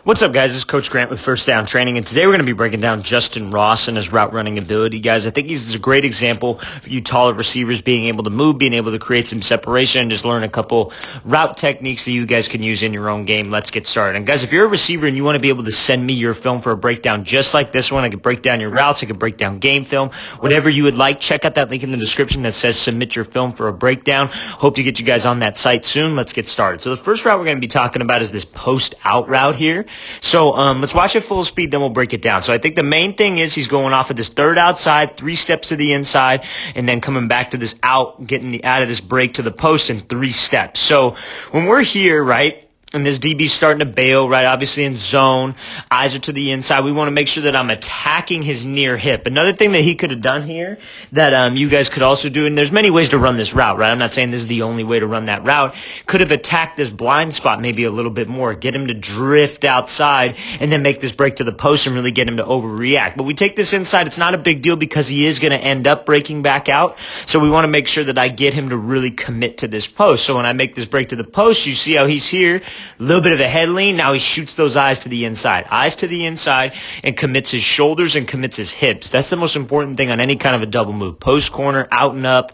What's up, guys? This is Coach Grant with First Down Training, and today we're going to be breaking down JUSTYN ROSS and his route running ability, guys. I think he's a great example for you taller receivers being able to move, being able to create some separation, and just learn a couple route techniques that you guys can use in your own game. Let's get started. And guys, if you're a receiver and you want to be able to send me your film for a breakdown just like this one, I can break down your routes, I can break down game film, whatever you would like. Check out that link in the description that says submit your film for a breakdown. Hope to get you guys on that site soon. Let's get started. So the first route we're going to be talking about is this post out route here. So let's watch it full speed, then we'll break it down. So I think the main thing is he's going off of this third outside, 3 steps to the inside, and then coming back to this out, getting out of this break to the post in 3 steps. So when we're here, right, and this DB's starting to bail, right, obviously in zone, eyes are to the inside, we want to make sure that I'm attacking his near hip. Another thing that he could have done here that you guys could also do, and there's many ways to run this route, right? I'm not saying this is the only way to run that route. Could have attacked this blind spot maybe a little bit more, get him to drift outside, and then make this break to the post and really get him to overreact. But we take this inside, it's not a big deal because he is going to end up breaking back out. So we want to make sure that I get him to really commit to this post. So when I make this break to the post, you see how he's here, a little bit of a head lean. Now he shoots those eyes to the inside. Eyes to the inside and commits his shoulders and commits his hips. That's the most important thing on any kind of a double move. Post corner, out and up,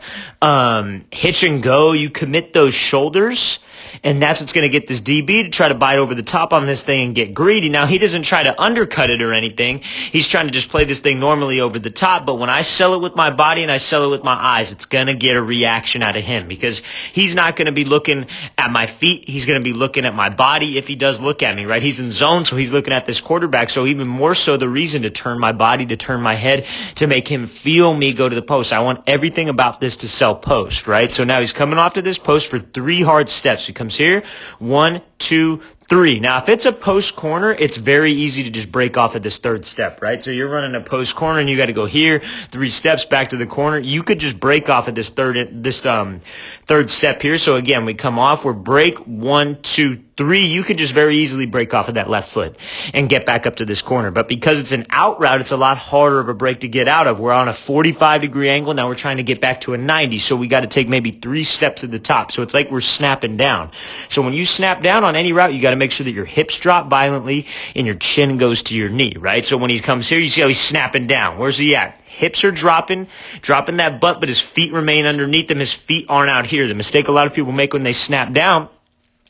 hitch and go. You commit those shoulders. And that's what's going to get this DB to try to bite over the top on this thing and get greedy. Now, he doesn't try to undercut it or anything. He's trying to just play this thing normally over the top. But when I sell it with my body and I sell it with my eyes, it's going to get a reaction out of him because he's not going to be looking at my feet. He's going to be looking at my body if he does look at me, right? He's in zone, so he's looking at this quarterback. So even more so the reason to turn my body, to turn my head, to make him feel me go to the post. I want everything about this to sell post, right? So now he's coming off to this post for 3 hard steps. He comes here, 1, 2, 3. Now, if it's a post corner, it's very easy to just break off at this 3rd step, right? So you're running a post corner and you got to go here, 3 steps back to the corner. You could just break off at this third step here. So again, we come off, we're break 1, 2, 3. You could just very easily break off of that left foot and get back up to this corner. But because it's an out route, it's a lot harder of a break to get out of. We're on a 45-degree angle. Now we're trying to get back to a 90. So we got to take maybe 3 steps at the top. So it's like we're snapping down. So when you snap down on any route, you got to make sure that your hips drop violently and your chin goes to your knee, right? So when he comes here, you see how he's snapping down. Where's he at? Hips are dropping that butt, but his feet remain underneath him. His feet aren't out here. The mistake a lot of people make when they snap down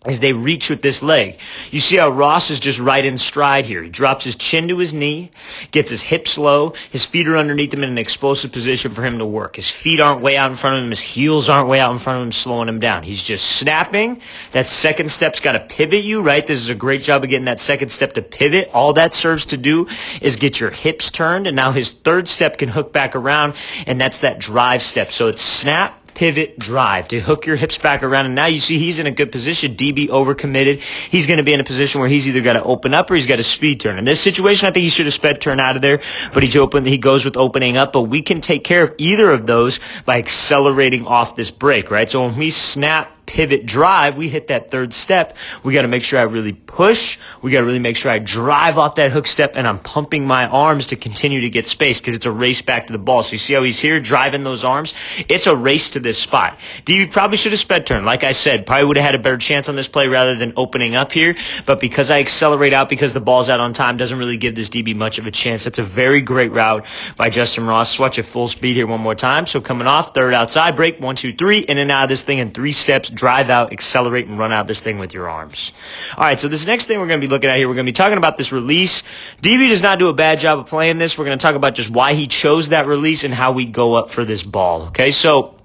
is they reach with this leg. You see how Ross is just right in stride here. He drops his chin to his knee, gets his hips low, his feet are underneath him in an explosive position for him to work. His feet aren't way out in front of him, his heels aren't way out in front of him, slowing him down. He's just snapping. That second step's got to pivot you, right? This is a great job of getting that second step to pivot. All that serves to do is get your hips turned, and now his 3rd step can hook back around, and that's that drive step. So it's snap, pivot, drive to hook your hips back around. And now you see he's in a good position. DB overcommitted. He's going to be in a position where he's either got to open up or he's got a speed turn. In this situation, I think he should have sped turn out of there, but he goes with opening up. But we can take care of either of those by accelerating off this break, right? So when we snap, pivot, drive, we hit that 3rd step. We got to make sure I really push. We got to really make sure I drive off that hook step, and I'm pumping my arms to continue to get space because it's a race back to the ball. So you see how he's here driving those arms? It's a race to this spot. DB probably should have sped turn. Like I said, probably would have had a better chance on this play rather than opening up here. But because I accelerate out because the ball's out on time, doesn't really give this DB much of a chance. That's a very great route by JUSTYN ROSS. Watch it full speed here one more time. So coming off, 3rd outside, break, 1, 2, 3, in and out of this thing in 3 steps. Drive out, accelerate, and run out this thing with your arms. All right, so this next thing we're going to be looking at here, we're going to be talking about this release. DB does not do a bad job of playing this. We're going to talk about just why he chose that release and how we go up for this ball. Okay, so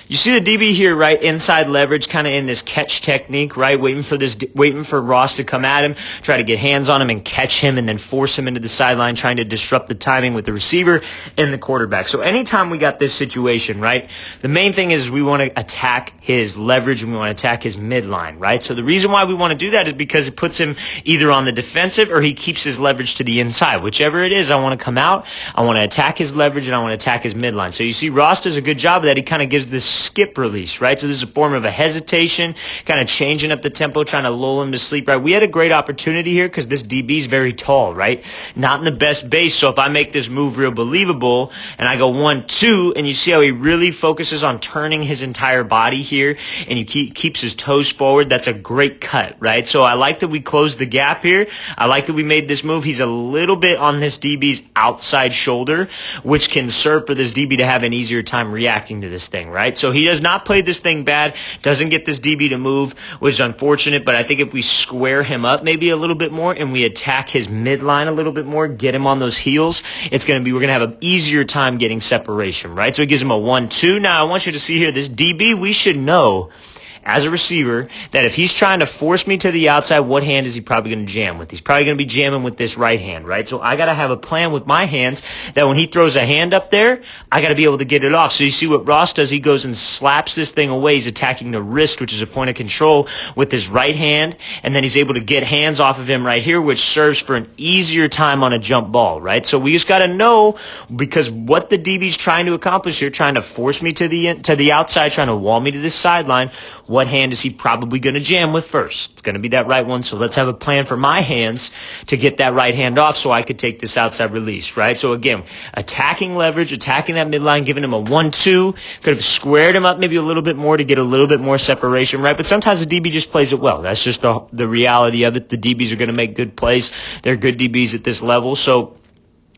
you see the DB here, right? Inside leverage, kind of in this catch technique, right? Waiting for Ross to come at him, try to get hands on him and catch him and then force him into the sideline, trying to disrupt the timing with the receiver and the quarterback. So anytime we got this situation, right? The main thing is we want to attack his leverage and we want to attack his midline, right? So the reason why we want to do that is because it puts him either on the defensive or he keeps his leverage to the inside. Whichever it is, I want to come out, I want to attack his leverage, and I want to attack his midline. So you see Ross does a good job of that. he kind of gives this skip release, right? So this is a form of a hesitation, kind of changing up the tempo, trying to lull him to sleep, right? We had a great opportunity here because this DB is very tall, right? Not in the best base. So if I make this move real believable and I go 1-2, and you see how he really focuses on turning his entire body here, and he keeps his toes forward, that's a great cut, right? So I like that we closed the gap here. I like that we made this move. He's a little bit on this DB's outside shoulder, which can serve for this DB to have an easier time reacting to this thing, right? So he does not play this thing bad, doesn't get this DB to move, which is unfortunate, but I think if we square him up maybe a little bit more and we attack his midline a little bit more, get him on those heels, we're going to have an easier time getting separation, right? So it gives him a 1-2. Now I want you to see here, this DB, we should know as a receiver that if he's trying to force me to the outside, what hand is he probably going to jam with? He's probably going to be jamming with this right hand, right? So I got to have a plan with my hands that when he throws a hand up there, I got to be able to get it off. So you see what Ross does? He goes and slaps this thing away. He's attacking the wrist, which is a point of control, with his right hand, and then he's able to get hands off of him right here, which serves for an easier time on a jump ball, right? So we just got to know, because what the DB's trying to accomplish here, trying to force me to the outside, trying to wall me to this sideline, what hand is he probably going to jam with first? It's going to be that right one. So let's have a plan for my hands to get that right hand off so I could take this outside release, right? So again, attacking leverage, attacking that midline, giving him a 1-2. Could have squared him up maybe a little bit more to get a little bit more separation, right? But sometimes the DB just plays it well. That's just the reality of it. The DBs are going to make good plays. They're good DBs at this level. So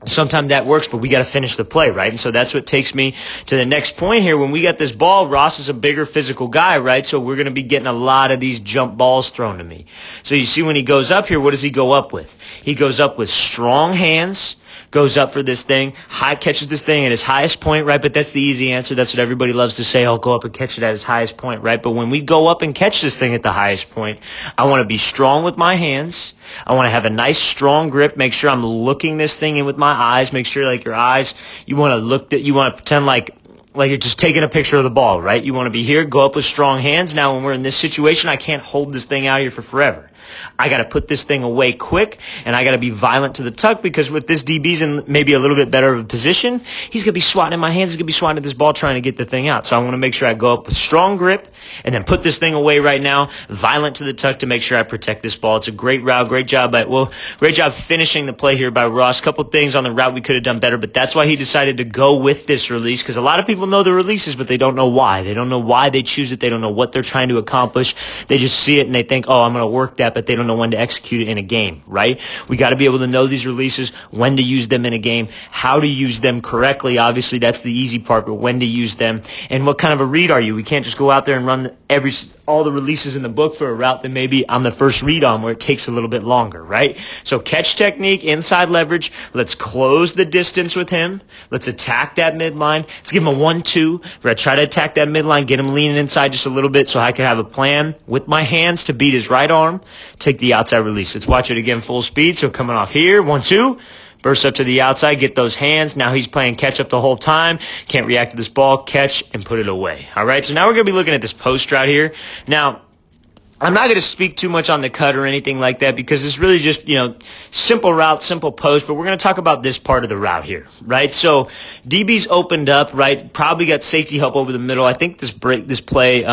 sometimes that works, but we got to finish the play, right? And so that's what takes me to the next point here. When we got this ball, Ross is a bigger physical guy, right? So we're going to be getting a lot of these jump balls thrown to me. So you see when he goes up here, what does he go up with? He goes up with strong hands, goes up for this thing, catches this thing at his highest point, right? But that's the easy answer. That's what everybody loves to say. I'll go up and catch it at his highest point, right? But when we go up and catch this thing at the highest point, I want to be strong with my hands. I want to have a nice strong grip. Make sure I'm looking this thing in with my eyes. Make sure like your eyes, you want to pretend like you're just taking a picture of the ball, right? You want to be here, go up with strong hands. Now when we're in this situation, I can't hold this thing out here for forever. I got to put this thing away quick, and I got to be violent to the tuck, because with this DB's in maybe a little bit better of a position, he's going to be swatting in my hands. He's going to be swatting at this ball trying to get the thing out. So I want to make sure I go up with strong grip and then put this thing away right now, violent to the tuck to make sure I protect this ball. It's a great route. Great job finishing the play here by Ross. Couple things on the route we could have done better, but that's why he decided to go with this release, because a lot of people know the releases, but they don't know why. They don't know why they choose it. They don't know what they're trying to accomplish. They just see it and they think, oh, I'm going to work that, but they don't know when to execute it in a game, right? We got to be able to know these releases, when to use them in a game, how to use them correctly. Obviously, that's the easy part, but when to use them, and what kind of a read are you? We can't just go out there and run all the releases in the book for a route that maybe I'm the first read on, where it takes a little bit longer, right? So catch technique, inside leverage. Let's close the distance with him. Let's attack that midline. Let's give him a 1-2. We're going to try to attack that midline, get him leaning inside just a little bit so I can have a plan with my hands to beat his right arm, take the outside release. Let's watch it again full speed. So coming off here, 1-2. Burst up to the outside, get those hands. Now he's playing catch up the whole time. Can't react to this ball. Catch and put it away. All right, so now we're going to be looking at this post route here. Now, I'm not going to speak too much on the cut or anything like that, because it's really just, simple route, simple post, but we're going to talk about this part of the route here, right? So DB's opened up, right? Probably got safety help over the middle. I think this play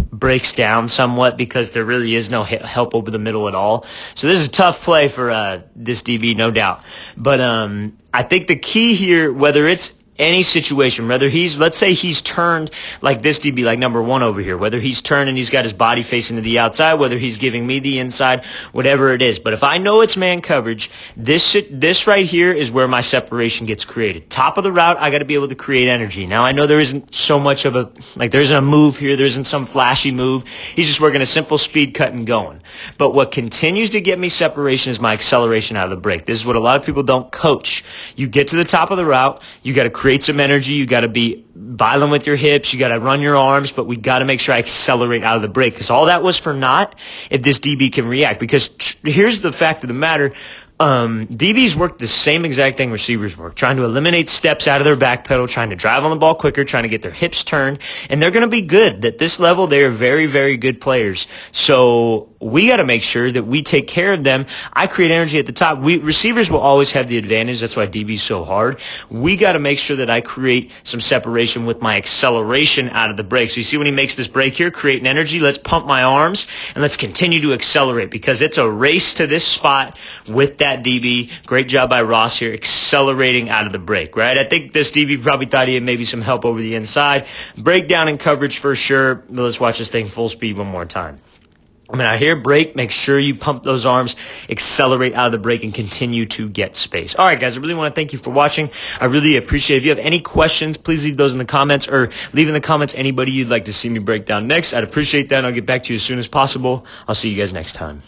breaks down somewhat because there really is no help over the middle at all. So this is a tough play for this DB, no doubt. But I think the key here, whether it's any situation, whether let's say he's turned like this DB, like number one over here, whether he's turned and he's got his body facing to the outside, whether he's giving me the inside, whatever it is. But if I know it's man coverage, this right here is where my separation gets created. Top of the route, I got to be able to create energy. Now, I know there isn't so much of there isn't a move here. There isn't some flashy move. He's just working a simple speed cut and going. But what continues to get me separation is my acceleration out of the break. This is what a lot of people don't coach. You get to the top of the route, you got to create some energy, you got to be violent with your hips, you got to run your arms, but we got to make sure I accelerate out of the break, because all that was for naught if this DB can react. Because here's the fact of the matter, DBs work the same exact thing receivers work, trying to eliminate steps out of their back pedal, trying to drive on the ball quicker, trying to get their hips turned, and they're going to be good. At this level, they are very, very good players. So we got to make sure that we take care of them. I create energy at the top. Receivers will always have the advantage. That's why DB is so hard. We got to make sure that I create some separation with my acceleration out of the break. So you see when he makes this break here, creating energy, let's pump my arms and let's continue to accelerate because it's a race to this spot with that DB. Great job by Ross here, accelerating out of the break, right? I think this DB probably thought he had maybe some help over the inside. Breakdown in coverage for sure. But let's watch this thing full speed one more time. When I hear break, make sure you pump those arms, accelerate out of the break, and continue to get space. All right, guys, I really want to thank you for watching. I really appreciate it. If you have any questions, please leave those in the comments or leave in the comments anybody you'd like to see me break down next. I'd appreciate that, and I'll get back to you as soon as possible. I'll see you guys next time.